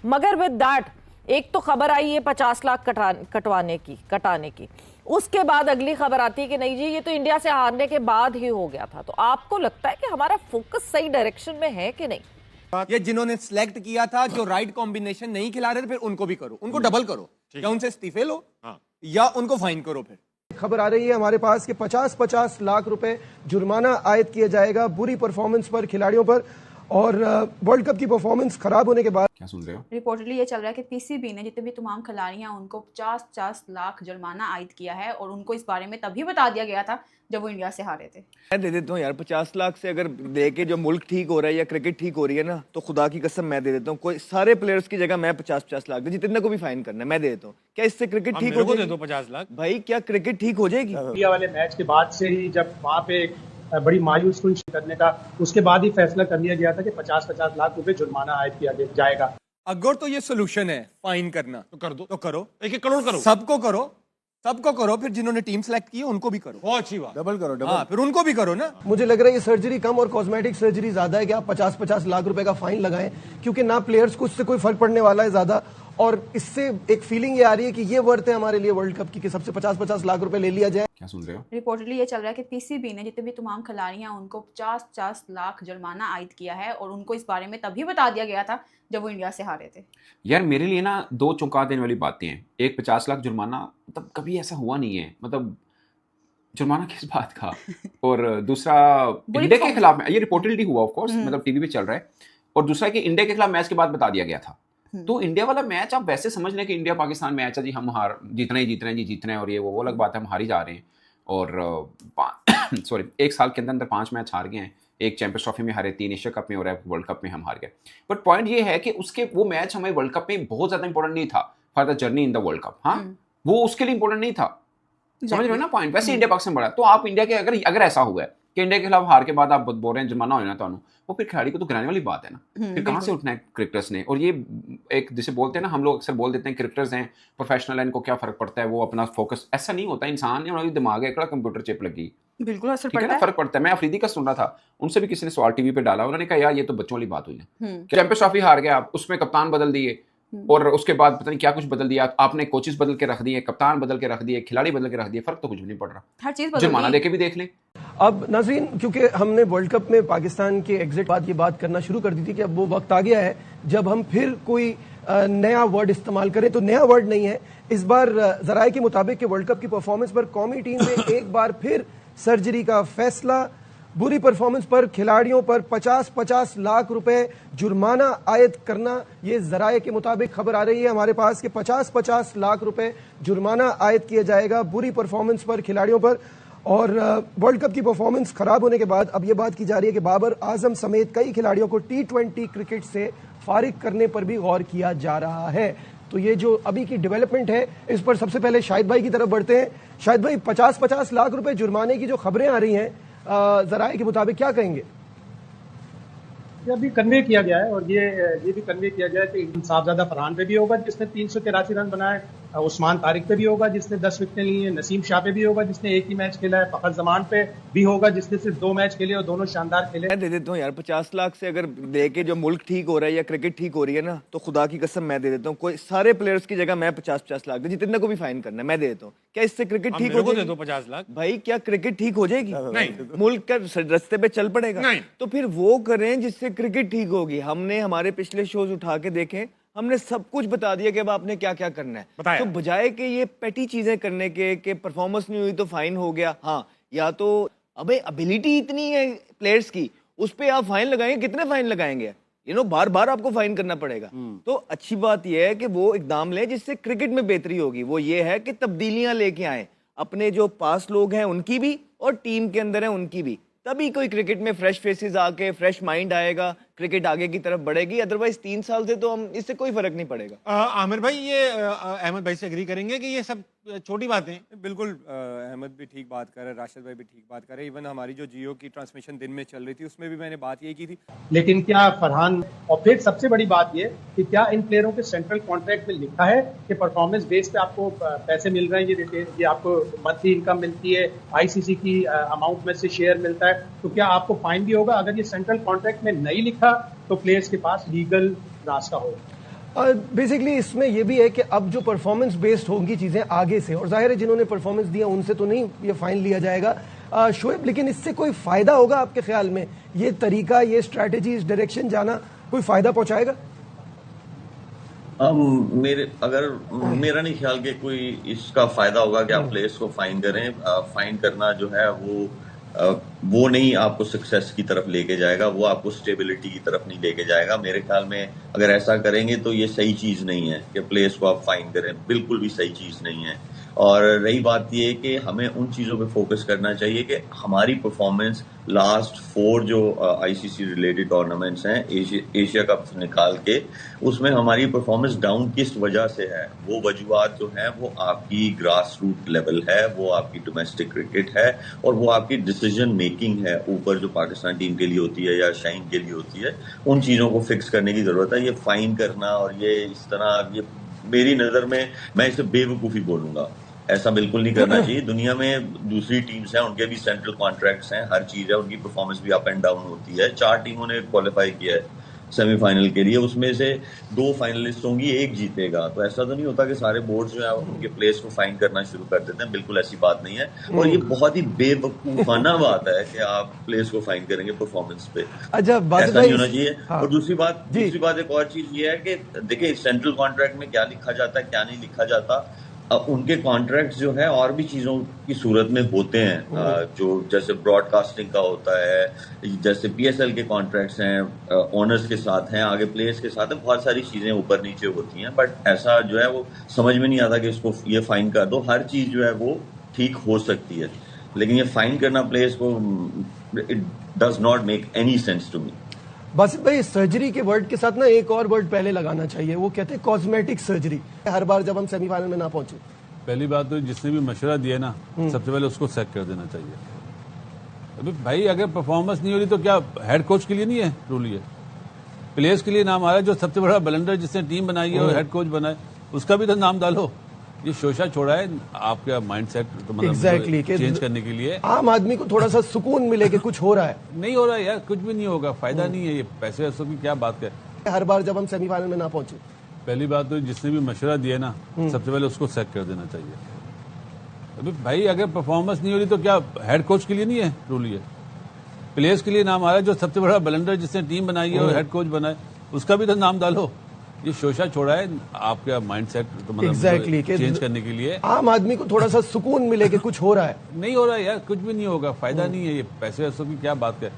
मगर with that एक तो खबर आई है 50 लाख कटाने की, उसके बाद अगली खबर आती है कि नहीं जी ये तो इंडिया से हारने के बाद ही हो गया था। तो आपको लगता है कि हमारा फोकस सही डायरेक्शन में है कि नहीं? ये जिन्होंने सिलेक्ट किया था, जो राइट कॉम्बिनेशन नहीं खिला रहे थे, फिर उनको भी करो, उनको डबल करो, या उनसे इस्तीफे लो या उनको फाइन करो। फिर खबर आ रही है हमारे पास कि 50-50 लाख रुपए जुर्माना आयद किया जाएगा बुरी परफॉर्मेंस पर, खिलाड़ियों पर। और वर्ल्ड कप की परफॉर्मेंस खराब होने के बाद क्या सुन रहे हो? रिपोर्टली ये चल रहा है कि पीसीबी ने जितने भी तमाम खिलाड़ी हैं उनको 50-50 लाख जुर्माना आयद किया है और उनको इस बारे में तभी बता दिया गया था जब वो इंडिया से हारे थे। मैं दे देता हूँ यार 50 लाख से अगर देके जो मुल्क ठीक हो रहा है या क्रिकेट ठीक हो रही है ना, तो खुदा की कसम मैं दे देता हूँ। कोई सारे प्लेयर्स की जगह मैं 50-50 लाख दे, जितने को भी फाइन करना है मैं दे देता हूँ। क्या इससे क्रिकेट ठीक हो जाएगी? 50 लाख भाई क्या क्रिकेट ठीक हो जाएगी? इंडिया वाले मैच के बाद से ही जब वहाँ पे बड़ी मायूस कुन करने का, उसके बाद ही फैसला कर लिया गया था कि 50-50 लाख रुपए जुर्माना आयद किया जाएगा। अगर तो ये सोल्यूशन है फाइन करना तो कर दो, तो करो, 1-1 करोड़ करो, सबको करो। फिर जिन्होंने टीम सेलेक्ट की है उनको भी करो। बहुत अच्छी बात, डबल करो, डबल। हाँ, फिर उनको भी करो ना। मुझे लग रहा है ये सर्जरी कम और कॉस्मेटिक सर्जरी ज्यादा है कि आप 50-50 लाख रुपए का फाइन लगाएं, क्योंकि ना प्लेयर्स को इससे कोई फर्क पड़ने वाला है ज्यादा। और इससे एक फीलिंग ये आ रही है कि ये वर्थ है हमारे लिए वर्ल्ड कप की कि सबसे 50-50 लाख रुपए ले लिया जाए। क्या सुन रहे हो? रिपोर्टली ये चल रहा है कि पीसीबी ने जितने भी तमाम खिलाड़ी हैं उनको 50-50 लाख जुर्माना आयद किया है और उनको इस बारे में तभी बता दिया गया था जब वो इंडिया से हारे थे। यार मेरे लिए ना दो चौंका देने वाली बातें हैं। एक 50 लाख जुर्माना, मतलब कभी ऐसा हुआ नहीं है, मतलब जुर्माना किस बात का। और दूसरा इंडिया के खिलाफ, ये रिपोर्टेडली हुआ ऑफ कोर्स, मतलब टीवी पे चल रहा है। और दूसरा कि इंडिया के खिलाफ मैच के बाद बता दिया गया था। तो इंडिया वाला मैच आप वैसे समझ लें कि इंडिया पाकिस्तान मैच है जी, हम जीतना है और ये वो अलग बात है, हम हार ही जा रहे हैं। और सॉरी, एक साल के अंदर 5 मैच हार गए हैं, एक चैंपियंस ट्रॉफी में हारे, 3 एशिया कप में, और वर्ल्ड कप में हम हार गए। बट पॉइंट ये है कि उसके वो मैच हमें वर्ल्ड कप में बहुत ज्यादा इंपॉर्टेंट नहीं था for the journey in the world cup. हाँ, वो उसके लिए इंपॉर्टेंट नहीं था, समझ रहे हो ना पॉइंट। वैसे इंडिया पाकिस्तान बड़ा, तो आप इंडिया के अगर ऐसा हुआ है कि इंडिया के खिलाफ हार के बाद आप बोल रहे हैं जुर्माना हो जाना तो वो फिर खिलाड़ी को तो गिराने वाली बात है ना। फिर कहाँ से उठना है क्रिकेटर्स ने? और ये एक जिसे बोलते हैं ना, हम लोग अक्सर बोल देते हैं क्रिकेटर्स हैं प्रोफेशनल है, इनको क्या फर्क पड़ता है, वो अपना फोकस, ऐसा नहीं होता। इंसान है, उनका दिमाग है, कंप्यूटर चिप लगी, बिल्कुल असर ठीक है ना, फर्क पड़ता है। मैं अफरीदी का सुन रहा था, उनसे भी किसी ने सवाल टीवी पे डाला, उन्होंने कहा यार ये तो बच्चों वाली बात हुई है। चैंपियंस ट्रॉफी हार गया आप, उसमें कप्तान बदल दिए और उसके बाद पता नहीं क्या कुछ बदल दिया आपने, कोचेस बदल के रख दिए, कप्तान बदल के रख दिए, खिलाड़ी बदल के रख दिए, फर्क तो कुछ भी नहीं पड़ रहा। हर चीज जुर्माना देके भी देख लें। अब नाज़रीन, क्योंकि हमने वर्ल्ड कप में पाकिस्तान के एग्जिट बाद ये बात करना शुरू कर दी थी कि अब वो वक्त आ गया है जब हम फिर कोई नया वर्ड इस्तेमाल करें। तो नया वर्ड नहीं है इस बार, जराये के मुताबिक कि वर्ल्ड कप की परफॉर्मेंस पर कौमी टीम में एक बार फिर सर्जरी का फैसला। बुरी परफॉर्मेंस पर खिलाड़ियों पर 50-50 लाख रुपए जुर्माना आयद करना, ये जराये के मुताबिक खबर आ रही है हमारे पास कि 50-50 लाख रुपए जुर्माना आयद किया जाएगा बुरी परफॉर्मेंस पर, खिलाड़ियों पर। और वर्ल्ड कप की परफॉर्मेंस खराब होने के बाद अब यह बात की जा रही है कि बाबर आजम समेत कई खिलाड़ियों को T20 क्रिकेट से फारिग करने पर भी गौर किया जा रहा है। तो ये जो अभी की डेवलपमेंट है, इस पर सबसे पहले शाहिद भाई की तरफ बढ़ते हैं। शाहिद भाई, 50-50 लाख रुपए जुर्माने की जो खबरें आ रही हैं जराये के मुताबिक, क्या कहेंगे? ये अभी कन्वे किया गया है और ये भी कन्वे किया गया है कि इंसाफजादा फरहान पे भी होगा जिसने 383 रन बनाए, उस्मान तारिक पे भी होगा जिसने 10 विकेटें ली हैं, नसीम शाह पे भी होगा जिसने एक ही मैच खेला है, फखर जमान पे भी होगा जिसने सिर्फ 2 मैच खेले और दोनों शानदार खेले। मैं दे देता हूँ यार 50 लाख से अगर देके जो मुल्क ठीक हो रहा है या क्रिकेट ठीक हो रही है ना, तो खुदा की कसम मैं दे देता हूँ। कोई सारे प्लेयर्स की जगह मैं 50-50 लाख दे, जितने को भी फाइन करना है मैं दे देता हूँ। क्या इससे क्रिकेट ठीक हो जाएगी? 50 लाख भाई क्या क्रिकेट ठीक हो जाएगी? नहीं। मुल्क का रास्ते पे चल पड़ेगा? नहीं। तो फिर वो करें जिससे क्रिकेट ठीक होगी। हमने हमारे पिछले शोज उठा के देखें, हमने सब कुछ बता दिया कि अब आपने क्या क्या करना है। तो बजाय कि ये पेटी चीजें करने के परफॉर्मेंस नहीं हुई तो फाइन हो गया, हाँ, या तो अबे एबिलिटी इतनी है प्लेयर्स की, उस पे आप फाइन लगाएंगे, कितने फाइन लगाएंगे? बार बार आपको फाइन करना पड़ेगा। तो अच्छी बात यह है कि वो इकदाम ले जिससे क्रिकेट में बेहतरी होगी। वो ये है कि तब्दीलियां लेके आए, अपने जो पास लोग हैं उनकी भी और टीम के अंदर है उनकी भी, तभी कोई क्रिकेट में फ्रेश फेसेस आके फ्रेश माइंड आएगा, क्रिकेट आगे की तरफ बढ़ेगी। अदरवाइज 3 साल से तो हम इससे कोई फर्क नहीं पड़ेगा। आमिर भाई, ये अहमद भाई से एग्री करेंगे कि ये सब छोटी बातें? बिल्कुल, अहमद भी ठीक बात कर रहे हैं, राशिद भाई भी ठीक बात कर रहे हैं। इवन हमारी जो जियो की ट्रांसमिशन दिन में चल रही थी उसमें भी मैंने बात यही की थी। लेकिन क्या फरहान, और फिर सबसे बड़ी बात ये कि क्या इन प्लेयरों के सेंट्रल कॉन्ट्रैक्ट में लिखा है कि परफॉर्मेंस बेस पे आपको पैसे मिल रहे हैं, ये आपको मंथली इनकम मिलती है, आईसीसी की अमाउंट में से शेयर मिलता है, तो क्या आपको फाइन भी होगा? अगर ये सेंट्रल कॉन्ट्रैक्ट में नहीं लिखा तो प्लेयर्स के पास लीगल रास्ता होगा। बेसिकली इसमें यह भी है कि अब जो परफॉर्मेंस बेस्ड होंगी चीजें आगे से, और जाहिर है जिन्होंने परफॉर्मेंस दिया उनसे तो नहीं ये फाइन लिया जाएगा शोएब, लेकिन इससे कोई फायदा होगा आपके ख्याल में? ये तरीका, ये स्ट्रैटेजी, इस डायरेक्शन जाना कोई फायदा पहुंचाएगा? मेरा नहीं ख्याल कि कोई इसका फायदा होगा कि आप प्लेयर्स को फाइन करें। फाइन करना जो है वो नहीं आपको सक्सेस की तरफ लेके जाएगा, वो आपको स्टेबिलिटी की तरफ नहीं लेके जाएगा। मेरे ख्याल में अगर ऐसा करेंगे तो ये सही चीज नहीं है कि प्लेयर्स को आप फाइन करें, बिल्कुल भी सही चीज नहीं है। और रही बात ये कि हमें उन चीजों पे फोकस करना चाहिए कि हमारी परफॉर्मेंस लास्ट 4 जो आईसीसी रिलेटेड टूर्नामेंट्स हैं, एशिया कप निकाल के, उसमें हमारी परफॉर्मेंस डाउन किस वजह से है। वो वजूहत जो है वो आपकी ग्रास रूट लेवल है, वो आपकी डोमेस्टिक क्रिकेट है, और वो आपकी डिसीजन मेकिंग है ऊपर जो पाकिस्तान टीम के लिए होती है या शाइन के लिए होती है। उन चीजों को फिक्स करने की जरूरत है। ये फाइन करना और ये इस तरह, ये मेरी नजर में, मैं इसे बेवकूफी बोलूंगा। ऐसा बिल्कुल नहीं करना चाहिए। दुनिया में दूसरी टीम्स हैं, उनके भी सेंट्रल कॉन्ट्रैक्ट्स हैं, हर चीज है, उनकी परफॉर्मेंस भी अप एंड डाउन होती है। 4 टीमों ने क्वालिफाई किया है सेमीफाइनल के लिए, उसमें से 2 फाइनलिस्ट होंगी, 1 जीतेगा। तो ऐसा तो नहीं होता कि सारे बोर्ड जो है उनके प्लेयर्स को फाइन करना शुरू कर देते हैं, बिल्कुल ऐसी बात नहीं है। और ये बहुत ही बेवकूफाना बात है कि आप प्लेयर्स को फाइन करेंगे परफॉर्मेंस पे। अच्छा, ऐसा नहीं होना चाहिए। हाँ। और दूसरी बात एक और चीज ये है कि देखिए सेंट्रल कॉन्ट्रैक्ट में क्या लिखा जाता है, क्या नहीं लिखा जाता। उनके कॉन्ट्रैक्ट्स जो है और भी चीजों की सूरत में होते हैं, जो जैसे ब्रॉडकास्टिंग का होता है, जैसे पीएसएल के कॉन्ट्रैक्ट्स हैं, ओनर्स के साथ हैं, आगे प्लेयर्स के साथ हैं, बहुत सारी चीजें ऊपर नीचे होती हैं। बट ऐसा जो है वो समझ में नहीं आता कि इसको ये फाइन कर दो। हर चीज जो है वो ठीक हो सकती है, लेकिन ये फाइन करना प्लेयर्स को, it does not make any sense to me. Basit भाई, सर्जरी के वर्ड के साथ ना एक और वर्ड पहले लगाना चाहिए, वो कहते हैं कॉस्मेटिक सर्जरी। हर बार जब हम सेमीफाइनल में ना पहुंचे, पहली बात तो जिसने भी मशवरा दिया ना, सबसे पहले उसको सैक कर देना चाहिए। अभी भाई अगर परफॉर्मेंस नहीं हो रही तो क्या हेड कोच के लिए नहीं है रूल? ये प्लेयर्स के लिए नाम आ रहा है। जो सबसे बड़ा ब्लंडर जिसने टीम बनाई है और हेड कोच बनाए, उसका भी तो नाम डालो। ये शोशा छोड़ा है आपका माइंडसेट एग्जैक्टली चेंज करने के लिए। आम आदमी को थोड़ा सा सुकून मिले कि कुछ हो रहा है। नहीं हो रहा है यार, कुछ भी नहीं होगा, फायदा नहीं है। ये पैसे वैसों की क्या बात है। हर बार जब हम सेमीफाइनल में ना पहुंचे, पहली बात तो जिसने भी मशवरा दिया ना, सबसे पहले उसको सैक कर देना चाहिए। अभी भाई अगर परफॉर्मेंस नहीं हो रही तो क्या हेड कोच के लिए नहीं है रूल? ये प्लेयर्स के लिए नाम आ रहा है। जो सबसे बड़ा ब्लंडर जिसने टीम बनाई है और हेड कोच बनाए, उसका भी तो नाम डालो। ये शोशा छोड़ा है आपका माइंडसेट एग्जैक्टली चेंज करने के लिए। आम आदमी को थोड़ा सा सुकून मिले कि कुछ हो रहा है। नहीं हो रहा है यार, कुछ भी नहीं होगा, फायदा नहीं है। ये पैसे वैसों की क्या बात है।